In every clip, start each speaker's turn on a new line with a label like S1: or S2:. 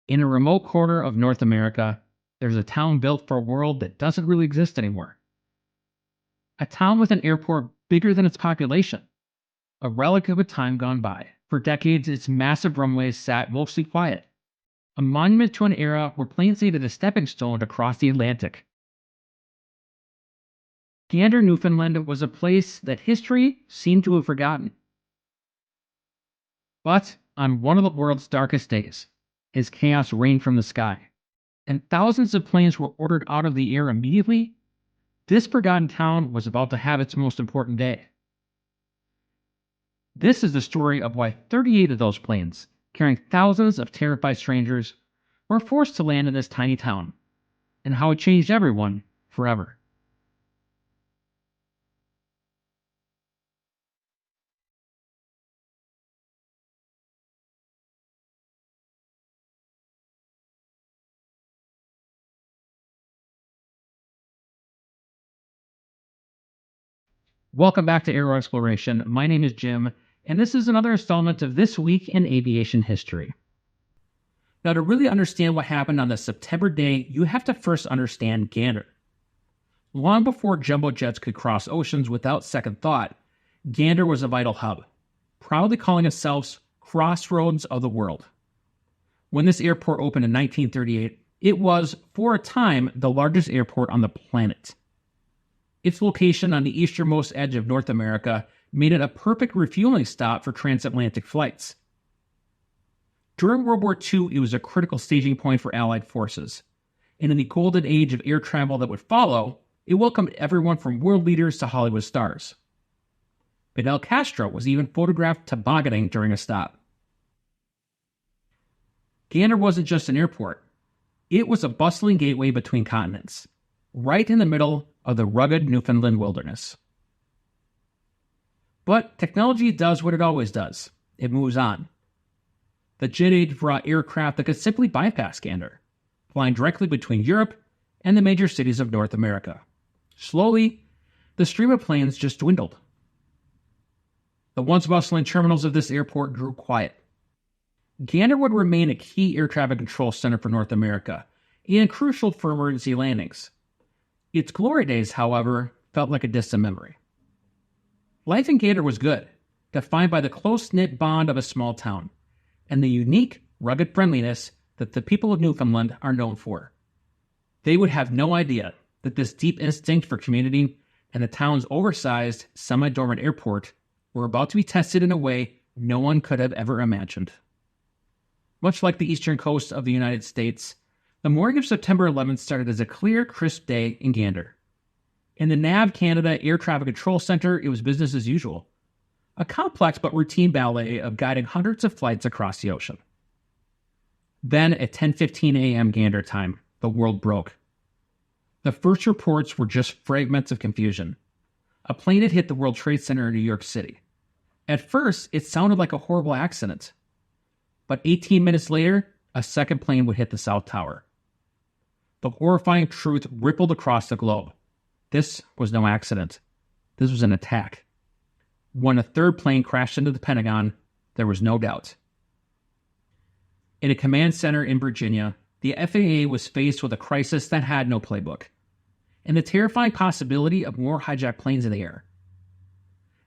S1: In a remote corner of North America, there's a town built for a world that doesn't really exist anymore. A town with an airport bigger than its population, a relic of a time gone by. For decades, its massive runways sat mostly quiet, a monument to an era where planes needed a stepping stone to cross the Atlantic. Gander, Newfoundland was a place that history seemed to have forgotten. But on one of the world's darkest days, as chaos rained from the sky, and thousands of planes were ordered out of the air immediately, this forgotten town was about to have its most important day. This is the story of why 38 of those planes, carrying thousands of terrified strangers, were forced to land in this tiny town, and how it changed everyone forever. Welcome back to Aero Exploration. My name is Jim, and this is another installment of This Week in Aviation History. Now, to really understand what happened on the September day, you have to first understand Gander. Long before jumbo jets could cross oceans without second thought, Gander was a vital hub, proudly calling itself Crossroads of the world. When this airport opened in 1938, it was, for a time, the largest airport on the planet. Its location on the easternmost edge of North America made it a perfect refueling stop for transatlantic flights. During World War II, it was a critical staging point for Allied forces, and in the golden age of air travel that would follow, it welcomed everyone from world leaders to Hollywood stars. Fidel Castro was even photographed tobogganing during a stop. Gander wasn't just an airport. It was a bustling gateway between continents, right in the middle of the rugged Newfoundland wilderness. But technology does what it always does. It moves on. The jet age brought aircraft that could simply bypass Gander, flying directly between Europe and the major cities of North America. Slowly, the stream of planes just dwindled. The once bustling terminals of this airport grew quiet. Gander would remain a key air traffic control center for North America and crucial for emergency landings. Its glory days, however, felt like a distant memory. Life in Gander was good, defined by the close-knit bond of a small town, and the unique, rugged friendliness that the people of Newfoundland are known for. They would have no idea that this deep instinct for community and the town's oversized, semi-dormant airport were about to be tested in a way no one could have ever imagined. Much like the eastern coast of the United States, the morning of September 11th started as a clear, crisp day in Gander. In the NAV Canada Air Traffic Control Center, it was business as usual, a complex but routine ballet of guiding hundreds of flights across the ocean. Then, at 10:15 a.m. Gander time, the world broke. The first reports were just fragments of confusion. A plane had hit the World Trade Center in New York City. At first, it sounded like a horrible accident. But 18 minutes later, a second plane would hit the South Tower. The horrifying truth rippled across the globe. This was no accident. This was an attack. When a third plane crashed into the Pentagon, there was no doubt. In a command center in Virginia, the FAA was faced with a crisis that had no playbook, and the terrifying possibility of more hijacked planes in the air.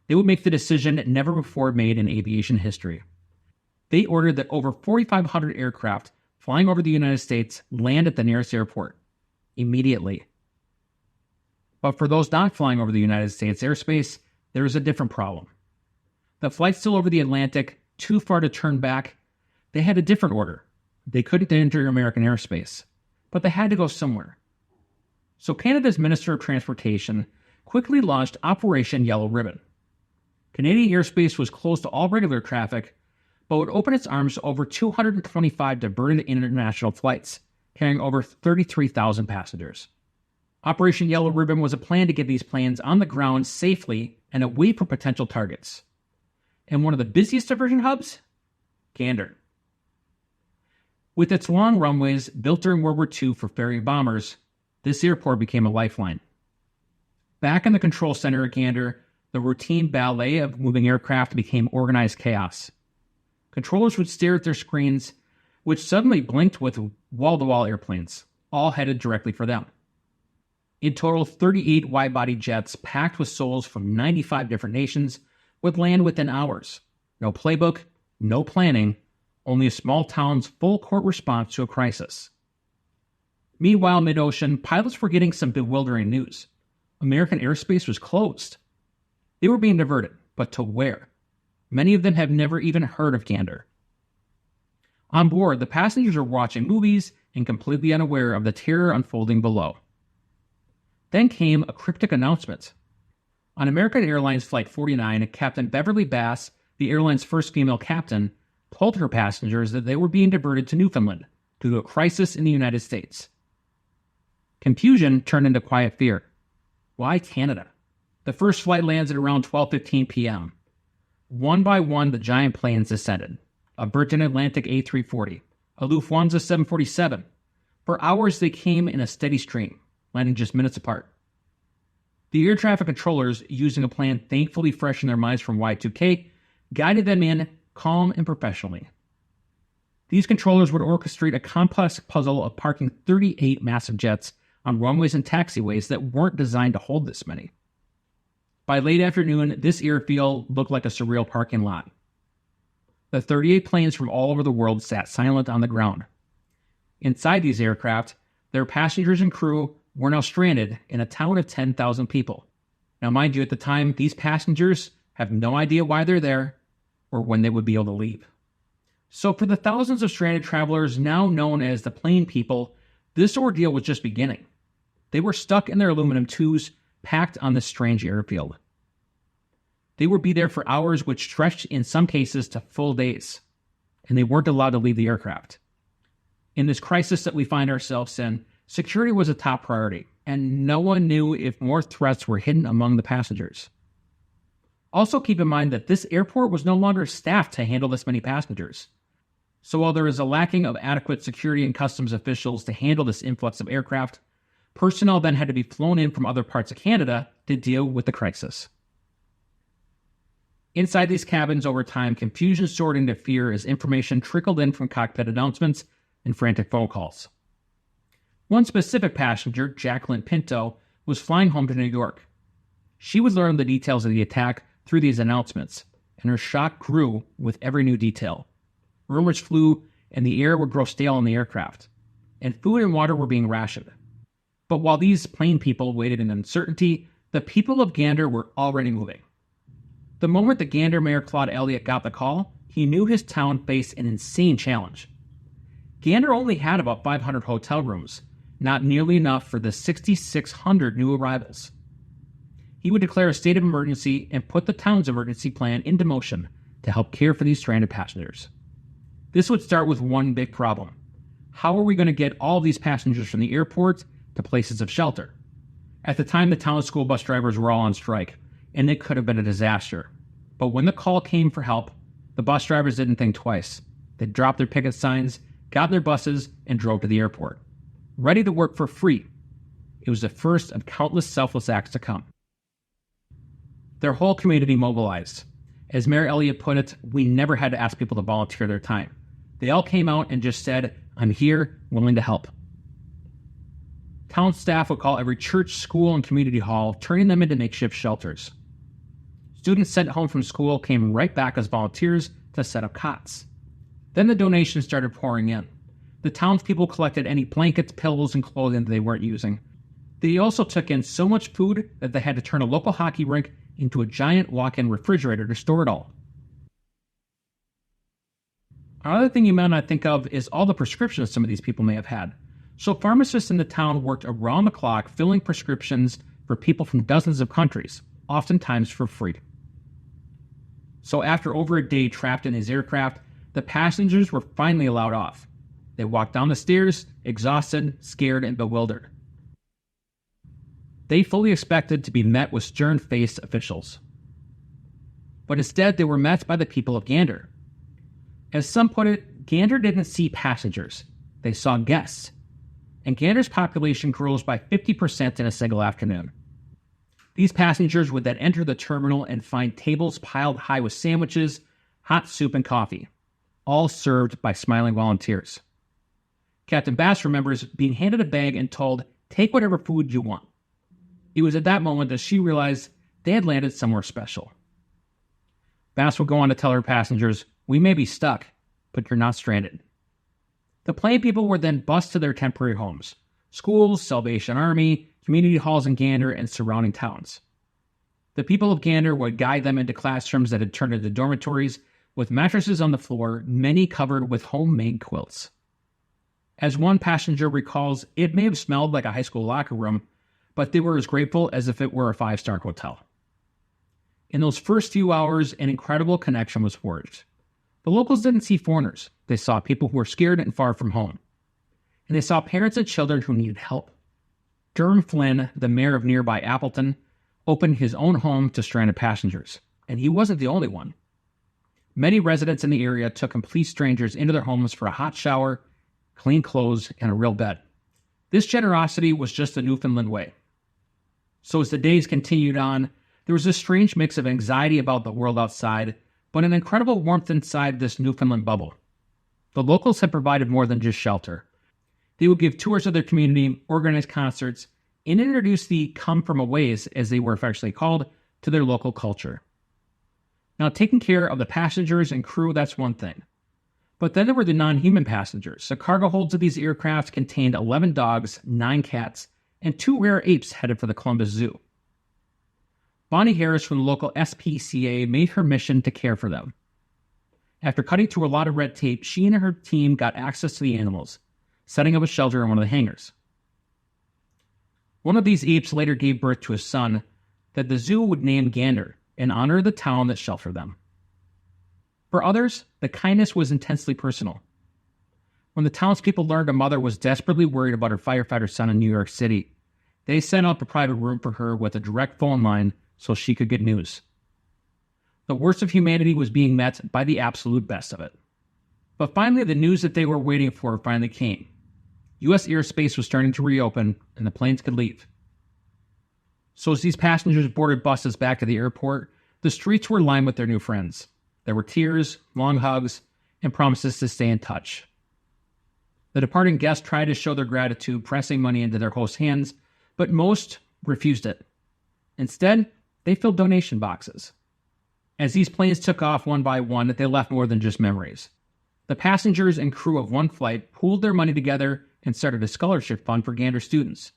S1: They would make the decision never before made in aviation history. They ordered that over 4,500 aircraft flying over the United States land at the nearest airport, immediately. But for those not flying over the United States airspace, there is a different problem. The flights still over the Atlantic, too far to turn back, they had a different order. They couldn't enter American airspace, but they had to go somewhere. So Canada's Minister of Transportation quickly launched Operation Yellow Ribbon. Canadian airspace was closed to all regular traffic, but would open its arms to over 225 diverted international flights, carrying over 33,000 passengers. Operation Yellow Ribbon was a plan to get these planes on the ground safely and away from potential targets. And one of the busiest diversion hubs? Gander. With its long runways built during World War II for ferrying bombers, this airport became a lifeline. Back in the control center at Gander, the routine ballet of moving aircraft became organized chaos. Controllers would stare at their screens, which suddenly blinked with wall-to-wall airplanes, all headed directly for them. In total, 38 wide-body jets packed with souls from 95 different nations would land within hours. No playbook, no planning, only a small town's full-court response to a crisis. Meanwhile, mid-ocean, pilots were getting some bewildering news. American airspace was closed. They were being diverted, but to where? Many of them have never even heard of Gander. On board, the passengers were watching movies and completely unaware of the terror unfolding below. Then came a cryptic announcement. On American Airlines Flight 49, Captain Beverly Bass, the airline's first female captain, told her passengers that they were being diverted to Newfoundland due to a crisis in the United States. Confusion turned into quiet fear. Why Canada? The first flight lands at around 12:15 p.m. One by one, the giant planes descended. A Virgin Atlantic A340, a Lufthansa 747. For hours, they came in a steady stream, landing just minutes apart. The air traffic controllers, using a plan thankfully fresh in their minds from Y2K, guided them in calm and professionally. These controllers would orchestrate a complex puzzle of parking 38 massive jets on runways and taxiways that weren't designed to hold this many. By late afternoon, this airfield looked like a surreal parking lot. The 38 planes from all over the world sat silent on the ground. Inside these aircraft, their passengers and crew were now stranded in a town of 10,000 people. Now, mind you, at the time, these passengers have no idea why they're there or when they would be able to leave. So for the thousands of stranded travelers now known as the plane people, this ordeal was just beginning. They were stuck in their aluminum tubes, packed on this strange airfield. They would be there for hours, which stretched in some cases to full days, and they weren't allowed to leave the aircraft. In this crisis that we find ourselves in, security was a top priority, and no one knew if more threats were hidden among the passengers. Also keep in mind that this airport was no longer staffed to handle this many passengers. So while there is a lacking of adequate security and customs officials to handle this influx of aircraft, personnel then had to be flown in from other parts of Canada to deal with the crisis. Inside these cabins, over time, confusion soared into fear as information trickled in from cockpit announcements and frantic phone calls. One specific passenger, Jacqueline Pinto, was flying home to New York. She would learn the details of the attack through these announcements, and her shock grew with every new detail. Rumors flew, and the air would grow stale on the aircraft, and food and water were being rationed. But while these plane people waited in uncertainty, the people of Gander were already moving. The moment the Gander Mayor Claude Elliott got the call, he knew his town faced an insane challenge. Gander only had about 500 hotel rooms, not nearly enough for the 6,600 new arrivals. He would declare a state of emergency and put the town's emergency plan into motion to help care for these stranded passengers. This would start with one big problem. How are we going to get all these passengers from the airport to places of shelter? At the time, the town school bus drivers were all on strike, and it could have been a disaster. But when the call came for help, the bus drivers didn't think twice. They dropped their picket signs, got in their buses, and drove to the airport, ready to work for free. It was the first of countless selfless acts to come. Their whole community mobilized. As Mayor Elliott put it, we never had to ask people to volunteer their time. They all came out and just said, "I'm here, willing to help." Town staff would call every church, school, and community hall, turning them into makeshift shelters. Students sent home from school came right back as volunteers to set up cots. Then the donations started pouring in. The townspeople collected any blankets, pillows, and clothing that they weren't using. They also took in so much food that they had to turn a local hockey rink into a giant walk-in refrigerator to store it all. Another thing you might not think of is all the prescriptions some of these people may have had. So pharmacists in the town worked around the clock filling prescriptions for people from dozens of countries, oftentimes for free. So after over a day trapped in his aircraft, the passengers were finally allowed off. They walked down the stairs, exhausted, scared, and bewildered. They fully expected to be met with stern-faced officials. But instead, they were met by the people of Gander. As some put it, Gander didn't see passengers. They saw guests. And Gander's population grows by 50% in a single afternoon. These passengers would then enter the terminal and find tables piled high with sandwiches, hot soup, and coffee, all served by smiling volunteers. Captain Bass remembers being handed a bag and told, "Take whatever food you want." It was at that moment that she realized they had landed somewhere special. Bass would go on to tell her passengers, "We may be stuck, but you're not stranded." The plane people were then bused to their temporary homes: schools, Salvation Army, community halls in Gander, and surrounding towns. The people of Gander would guide them into classrooms that had turned into dormitories, with mattresses on the floor, many covered with homemade quilts. As one passenger recalls, it may have smelled like a high school locker room, but they were as grateful as if it were a 5-star hotel. In those first few hours, an incredible connection was forged. The locals didn't see foreigners. They saw people who were scared and far from home. And they saw parents and children who needed help. Durham Flynn, the mayor of nearby Appleton, opened his own home to stranded passengers. And he wasn't the only one. Many residents in the area took complete strangers into their homes for a hot shower, clean clothes, and a real bed. This generosity was just the Newfoundland way. So as the days continued on, there was a strange mix of anxiety about the world outside, but an incredible warmth inside this Newfoundland bubble. The locals had provided more than just shelter. They would give tours of their community, organize concerts, and introduce the come-from-aways, as they were affectionately called, to their local culture. Now, taking care of the passengers and crew, that's one thing. But then there were the non-human passengers. The cargo holds of these aircraft contained 11 dogs, 9 cats, and 2 rare apes headed for the Columbus Zoo. Bonnie Harris from the local SPCA made her mission to care for them. After cutting through a lot of red tape, she and her team got access to the animals, setting up a shelter in one of the hangars. One of these apes later gave birth to a son that the zoo would name Gander, in honor of the town that sheltered them. For others, the kindness was intensely personal. When the townspeople learned a mother was desperately worried about her firefighter son in New York City, they set up a private room for her with a direct phone line so she could get news. The worst of humanity was being met by the absolute best of it. But finally, the news that they were waiting for finally came. U.S. airspace was starting to reopen, and the planes could leave. So as these passengers boarded buses back to the airport, the streets were lined with their new friends. There were tears, long hugs, and promises to stay in touch. The departing guests tried to show their gratitude, pressing money into their host's hands, but most refused it. Instead, they filled donation boxes. As these planes took off one by one, they left more than just memories. The passengers and crew of one flight pooled their money together and started a scholarship fund for Gander students.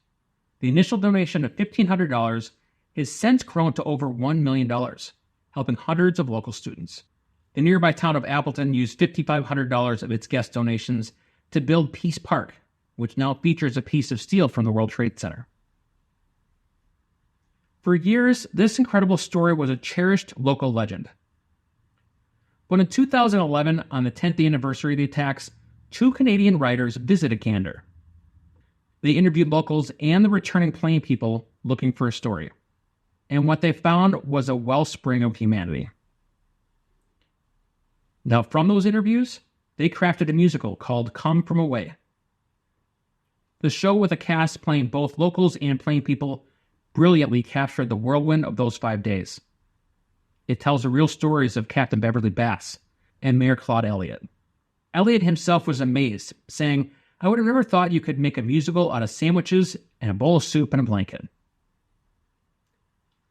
S1: The initial donation of $1,500 has since grown to over $1 million, helping hundreds of local students. The nearby town of Appleton used $5,500 of its guest donations to build Peace Park, which now features a piece of steel from the World Trade Center. For years, this incredible story was a cherished local legend. But in 2011, on the 10th anniversary of the attacks, 2 Canadian writers visited Gander. They interviewed locals and the returning plane people looking for a story. And what they found was a wellspring of humanity. Now, from those interviews, they crafted a musical called Come From Away. The show, with a cast playing both locals and plane people, brilliantly captured the whirlwind of those 5 days. It tells the real stories of Captain Beverly Bass and Mayor Claude Elliott. Elliott himself was amazed, saying, "I would have never thought you could make a musical out of sandwiches and a bowl of soup and a blanket."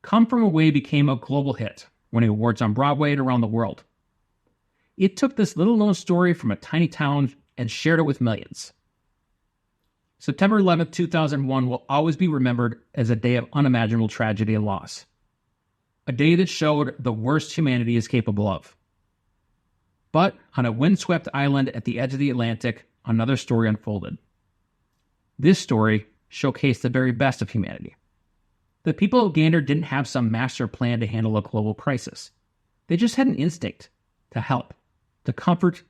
S1: Come From Away became a global hit, winning awards on Broadway and around the world. It took this little-known story from a tiny town and shared it with millions. September 11, 2001 will always be remembered as a day of unimaginable tragedy and loss. A day that showed the worst humanity is capable of. But on a windswept island at the edge of the Atlantic, another story unfolded. This story showcased the very best of humanity. The people of Gander didn't have some master plan to handle a global crisis. They just had an instinct to help, to comfort,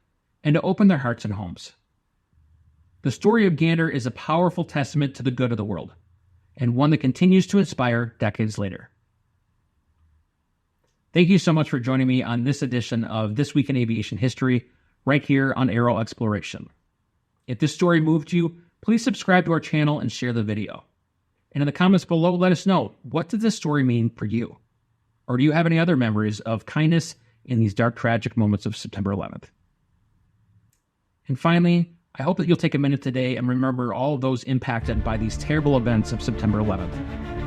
S1: and to open their hearts and homes. The story of Gander is a powerful testament to the good of the world, and one that continues to inspire decades later. Thank you so much for joining me on this edition of This Week in Aviation History, right here on Aero Exploration. If this story moved you, please subscribe to our channel and share the video. And in the comments below, let us know, what did this story mean for you? Or do you have any other memories of kindness in these dark, tragic moments of September 11th? And finally, I hope that you'll take a minute today and remember all of those impacted by these terrible events of September 11th.